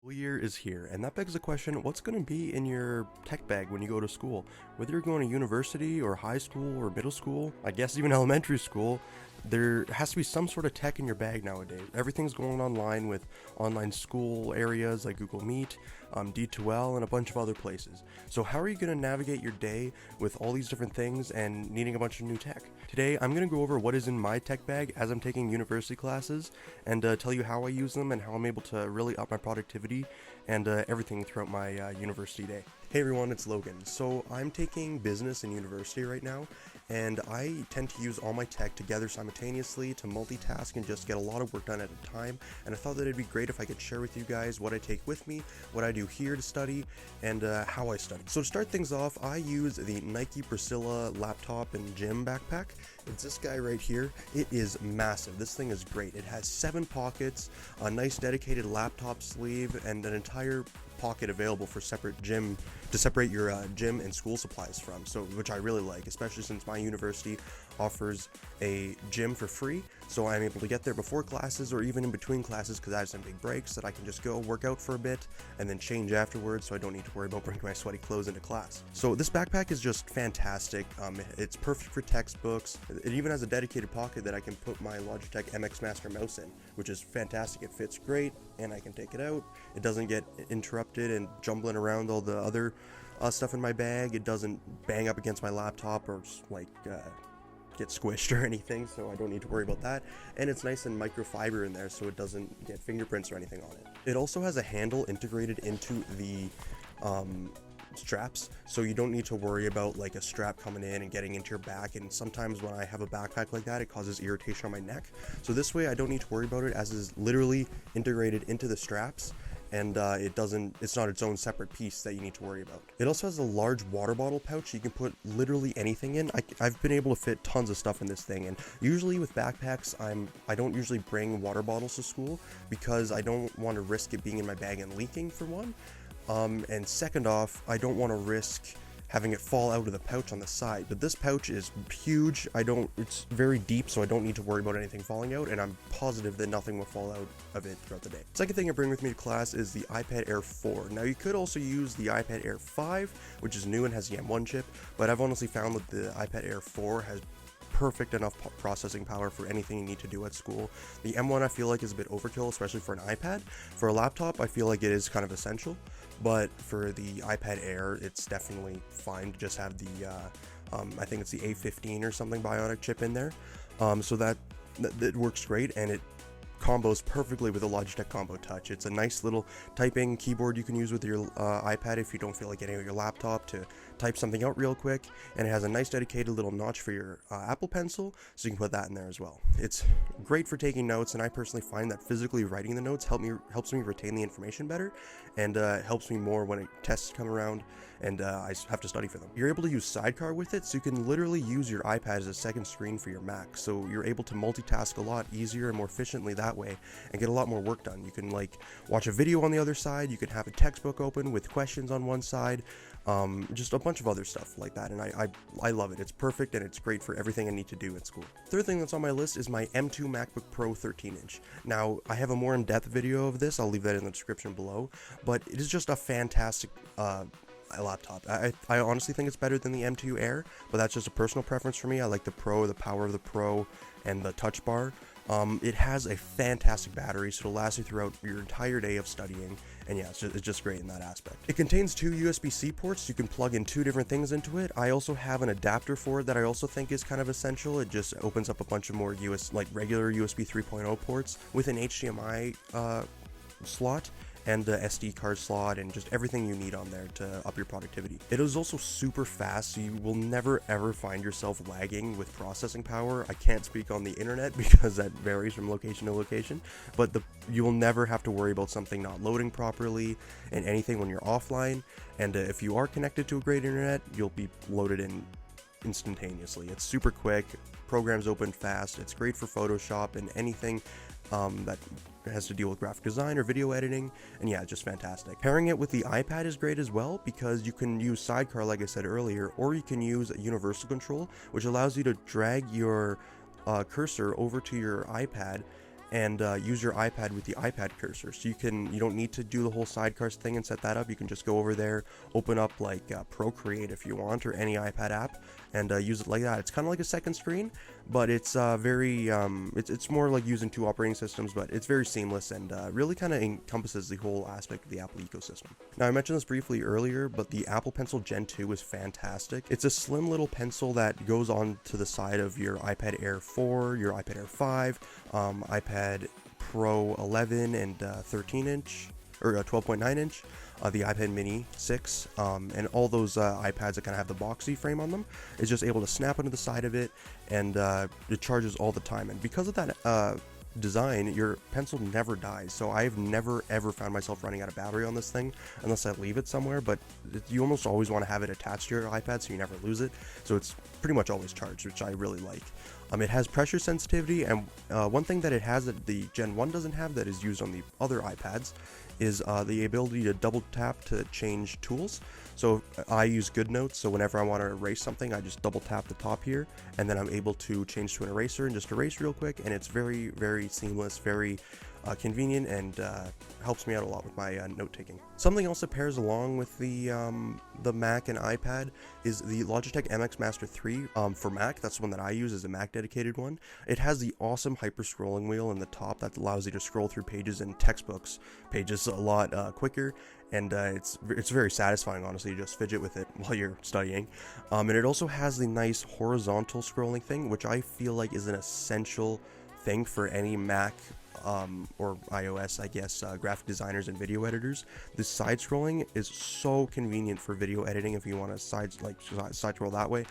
School year is here, and that begs the question, what's going to be in your tech bag when you go to school? Whether you're going to university or high school or middle school, I guess even elementary school, there has to be some sort of tech in your bag nowadays. Everything's going online with online school areas like Google Meet, D2L, and a bunch of other places. So how are you going to navigate your day with all these different things and needing a bunch of new tech? Today, I'm going to go over what is in my tech bag as I'm taking university classes and tell you how I use them and how I'm able to really up my productivity and everything throughout my university day. Hey everyone, it's Logan. So I'm taking business in university right now, and I tend to use all my tech together simultaneously to multitask and just get a lot of work done at a time. And I thought that it'd be great if I could share with you guys what I take with me, what I do here to study, and how I study. So to start things off, I use the Nike Priscilla laptop and gym backpack. It's this guy right here. It is massive. This thing is great. It has 7 pockets, a nice dedicated laptop sleeve, and an entire pocket available for separate gym to separate your gym and school supplies from, so which I really like, especially since my university offers a gym for free, so I'm able to get there before classes or even in between classes because I have some big breaks that I can just go work out for a bit and then change afterwards, so I don't need to worry about bringing my sweaty clothes into class. So this backpack is just fantastic. It's perfect for textbooks. It even has a dedicated pocket that I can put my Logitech MX Master mouse in, which is fantastic. It fits great and I can take it out. It doesn't get interrupted and jumbling around all the other stuff in my bag. It doesn't bang up against my laptop or like get squished or anything, so I don't need to worry about that. And it's nice and microfiber in there, so it doesn't get fingerprints or anything on it. It also has a handle integrated into the straps, so you don't need to worry about like a strap coming in and getting into your back, and sometimes when I have a backpack like that, it causes irritation on my neck. So this way I don't need to worry about it, as is literally integrated into the straps, and it's not its own separate piece that you need to worry about. It also has a large water bottle pouch you can put literally anything in. I've been able to fit tons of stuff in this thing, and usually with backpacks, I don't usually bring water bottles to school because I don't want to risk it being in my bag and leaking, for one. And second off, I don't want to risk having it fall out of the pouch on the side. But this pouch is huge. It's very deep, so I don't need to worry about anything falling out, and I'm positive that nothing will fall out of it throughout the day. Second thing I bring with me to class is the iPad Air 4. Now you could also use the iPad Air 5, which is new and has the M1 chip, but I've honestly found that the iPad Air 4 has perfect enough processing power for anything you need to do at school. The M1 I feel like is a bit overkill, especially for an iPad. For a laptop, I feel like it is kind of essential, but for the iPad Air, it's definitely fine to just have the I think it's the A15 or something Bionic chip in there, so that works great, and it combos perfectly with the Logitech Combo Touch. It's a nice little typing keyboard you can use with your iPad if you don't feel like getting out your laptop to type something out real quick, and it has a nice dedicated little notch for your Apple Pencil, so you can put that in there as well. It's great for taking notes, and I personally find that physically writing the notes helps me retain the information better, and helps me more when tests come around and I have to study for them. You're able to use Sidecar with it, so you can literally use your iPad as a second screen for your Mac, so you're able to multitask a lot easier and more efficiently that way and get a lot more work done. You can like watch a video on the other side, you can have a textbook open with questions on one side, just a bunch of other stuff like that, and I love it. It's perfect, and it's great for everything I need to do at school. Third thing that's on my list is my M2 Macbook Pro 13-inch. Now, I have a more in-depth video of this, I'll leave that in the description below, but it is just a fantastic laptop. I honestly think it's better than the M2 Air, but that's just a personal preference for me. I like the Pro, the power of the Pro, and the touch bar. It has a fantastic battery, so it'll last you throughout your entire day of studying, and yeah, it's just great in that aspect. It contains 2 USB-C ports. You can plug in 2 different things into it. I also have an adapter for it that I also think is kind of essential. It just opens up a bunch of more regular USB 3.0 ports with an HDMI slot and the SD card slot and just everything you need on there to up your productivity. It is also super fast, so you will never ever find yourself lagging with processing power. I can't speak on the internet because that varies from location to location, but you will never have to worry about something not loading properly and anything when you're offline, and if you are connected to a great internet, you'll be loaded in instantaneously. It's super quick, programs open fast, it's great for Photoshop and anything that has to deal with graphic design or video editing, and yeah, just fantastic. Pairing it with the iPad is great as well, because you can use Sidecar like I said earlier, or you can use a universal control, which allows you to drag your cursor over to your iPad and use your iPad with the iPad cursor. So you don't need to do the whole sidecars thing and set that up. You can just go over there, open up like Procreate if you want, or any iPad app, and use it like that. It's kind of like a second screen, but it's very it's more like using 2 operating systems, but it's very seamless and really kind of encompasses the whole aspect of the Apple ecosystem. Now, I mentioned this briefly earlier, but the Apple Pencil Gen 2 is fantastic. It's a slim little pencil that goes on to the side of your iPad Air 4, your iPad Air 5, iPad Pro 11 and 13 inch or 12.9 inch, the iPad Mini 6, and all those iPads that kind of have the boxy frame on them. Is just able to snap onto the side of it, and it charges all the time. And because of that design, your pencil never dies. So I've never ever found myself running out of battery on this thing unless I leave it somewhere, but you almost always want to have it attached to your iPad so you never lose it. So it's pretty much always charged, which I really like. It has pressure sensitivity, and one thing that it has that the Gen 1 doesn't have that is used on the other iPads is the ability to double tap to change tools. So I use GoodNotes, so whenever I want to erase something, I just double tap the top here, and then I'm able to change to an eraser and just erase real quick, and it's very, very seamless, very convenient, and helps me out a lot with my note-taking. Something else that pairs along with the Mac and iPad is the Logitech MX Master 3 for Mac. That's the one that I use as a Mac dedicated one. It has the awesome hyper-scrolling wheel in the top that allows you to scroll through pages and textbooks pages a lot quicker, and it's very satisfying, honestly. You just fidget with it while you're studying. And it also has the nice horizontal scrolling thing, which I feel like is an essential thing for any Mac or iOS, I guess, graphic designers and video editors. This side scrolling is so convenient for video editing if you want to side scroll that way.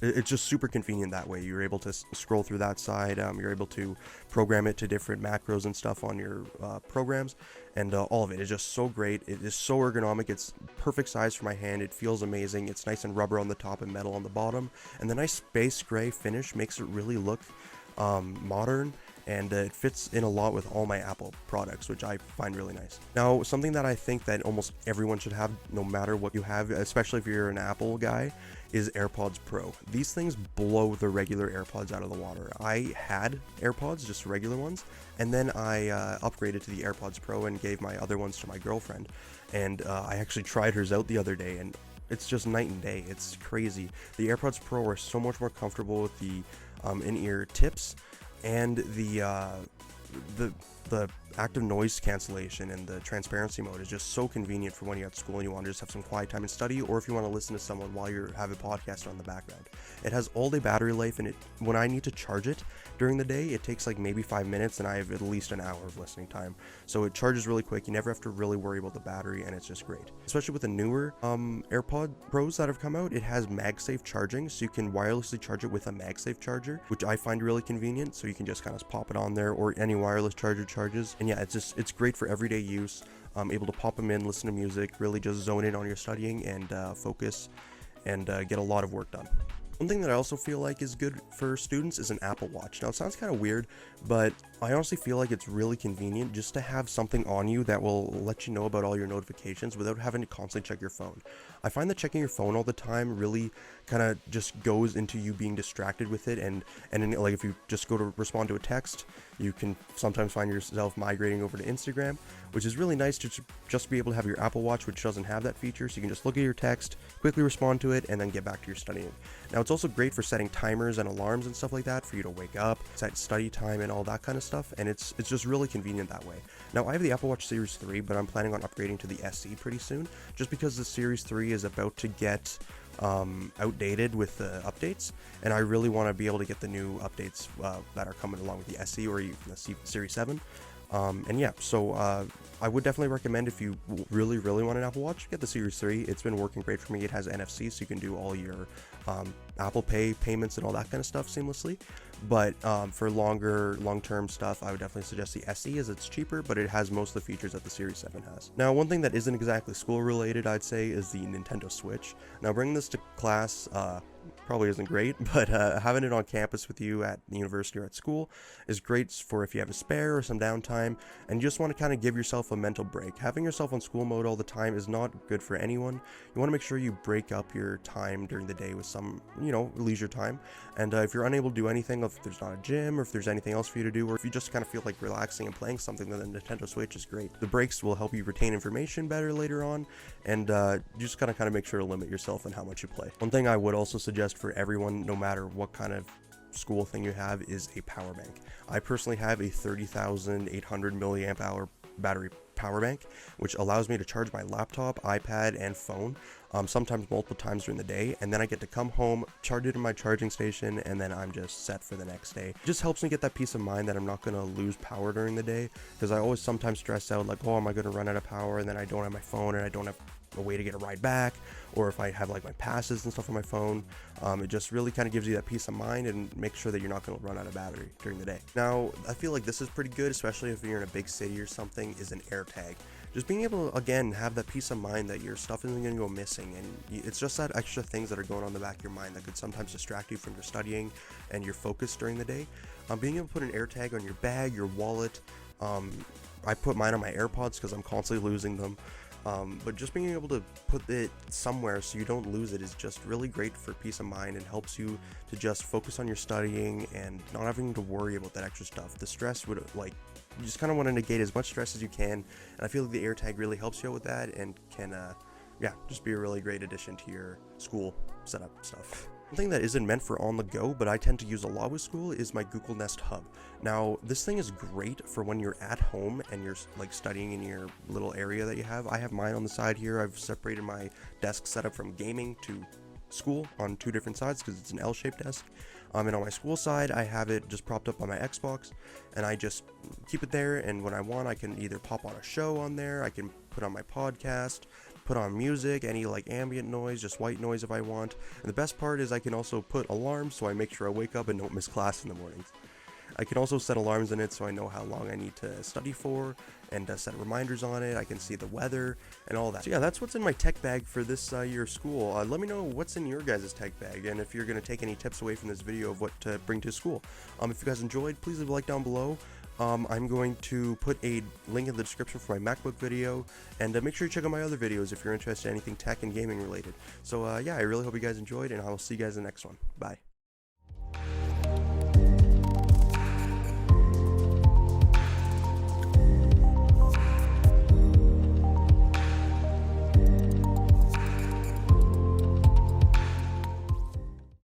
It's just super convenient that way. You're able to scroll through that side. You're able to program it to different macros and stuff on your programs, and all of it is just so great. It is so ergonomic. It's perfect size for my hand. It feels amazing. It's nice and rubber on the top and metal on the bottom, and the nice space gray finish makes it really look modern, and it fits in a lot with all my Apple products, which I find really nice. Now, something that I think that almost everyone should have, no matter what you have, especially if you're an Apple guy, is AirPods Pro. These things blow the regular AirPods out of the water. I had AirPods, just regular ones, and then I upgraded to the AirPods Pro and gave my other ones to my girlfriend, and I actually tried hers out the other day, and it's just night and day. It's crazy. The AirPods Pro are so much more comfortable with the in-ear tips, and the active noise cancellation and the transparency mode is just so convenient for when you're at school and you want to just have some quiet time and study, or if you want to listen to someone while you have a podcast on the background. It has all-day battery life, and when I need to charge it during the day, it takes like maybe 5 minutes, and I have at least an hour of listening time. So it charges really quick. You never have to really worry about the battery, and it's just great. Especially with the newer AirPod Pros that have come out, it has MagSafe charging, so you can wirelessly charge it with a MagSafe charger, which I find really convenient. So you can just kind of pop it on there, or any wireless charger charges. And yeah, it's great for everyday use. Able to pop them in, listen to music, really just zone in on your studying and focus, and get a lot of work done. One thing that I also feel like is good for students is an Apple Watch. Now, it sounds kind of weird, but I honestly feel like it's really convenient just to have something on you that will let you know about all your notifications without having to constantly check your phone. I find that checking your phone all the time really kind of just goes into you being distracted with it, and like if you just go to respond to a text, you can sometimes find yourself migrating over to Instagram, which is really nice to just be able to have your Apple Watch, which doesn't have that feature, so you can just look at your text, quickly respond to it, and then get back to your studying. Now, it's also great for setting timers and alarms and stuff like that for you to wake up, set study time, and all that kind of stuff, and it's just really convenient that way. Now, I have the Apple Watch Series 3, but I'm planning on upgrading to the SE pretty soon, just because the Series 3 is about to get outdated with the updates, and I really want to be able to get the new updates that are coming along with the SE or even the Series 7. And yeah, so I would definitely recommend, if you really want an Apple Watch, get the Series 3. It's been working great for me. It has NFC, so you can do all your Apple Pay payments and all that kind of stuff seamlessly. But for long-term stuff, I would definitely suggest the SE, as it's cheaper, but it has most of the features that the Series 7 has. Now, one thing that isn't exactly school related, I'd say, is the Nintendo Switch. Now, bringing this to class probably isn't great, but having it on campus with you at the university or at school is great for if you have a spare or some downtime and you just want to kind of give yourself a mental break. Having yourself on school mode all the time is not good for anyone. You want to make sure you break up your time during the day with some, leisure time. And if you're unable to do anything, if there's not a gym or if there's anything else for you to do, or if you just kind of feel like relaxing and playing something, then the Nintendo Switch is great. The breaks will help you retain information better later on, and you just gotta kind of make sure to limit yourself and how much you play. One thing I would also suggest for everyone, no matter what kind of school thing you have, is a power bank. I personally have a 30,800 milliamp hour battery power bank, which allows me to charge my laptop, iPad, and phone sometimes multiple times during the day, and then I get to come home, charge it in my charging station, and then I'm just set for the next day. It just helps me get that peace of mind that I'm not going to lose power during the day, because I always sometimes stress out like, oh, am I going to run out of power, and then I don't have my phone and I don't have a way to get a ride back, or if I have like my passes and stuff on my phone. It just really kind of gives you that peace of mind and make sure that you're not going to run out of battery during the day. Now, I feel like this is pretty good, especially if you're in a big city or something, is an air tag. Just being able to, again, have that peace of mind that your stuff isn't going to go missing, and it's just that extra things that are going on in the back of your mind that could sometimes distract you from your studying and your focus during the day. Being able to put an air tag on your bag, your wallet, I put mine on my AirPods because I'm constantly losing them. But just being able to put it somewhere so you don't lose it is just really great for peace of mind and helps you to just focus on your studying and not having to worry about that extra stuff. The stress would, you just kind of want to negate as much stress as you can, and I feel like the AirTag really helps you out with that and can, just be a really great addition to your school setup stuff. Something that isn't meant for on the go, but I tend to use a lot with school, is my Google Nest Hub. Now, this thing is great for when you're at home and you're studying in your little area that you have. I have mine on the side here. I've separated my desk setup from gaming to school on two different sides because it's an L-shaped desk. And on my school side, I have it just propped up on my Xbox, and I just keep it there, and when I want, I can either pop on a show on there, I can put on my podcast, put on music, any ambient noise, just white noise if I want. And the best part is I can also put alarms so I make sure I wake up and don't miss class in the mornings. I can also set alarms in it so I know how long I need to study for, and set reminders on it. I can see the weather and all that. So yeah, that's what's in my tech bag for this year of school. Let me know what's in your guys' tech bag, and if you're going to take any tips away from this video of what to bring to school. If you guys enjoyed, please leave a like down below. I'm going to put a link in the description for my MacBook video, and make sure you check out my other videos if you're interested in anything tech and gaming related. So yeah, I really hope you guys enjoyed, and I will see you guys in the next one. Bye.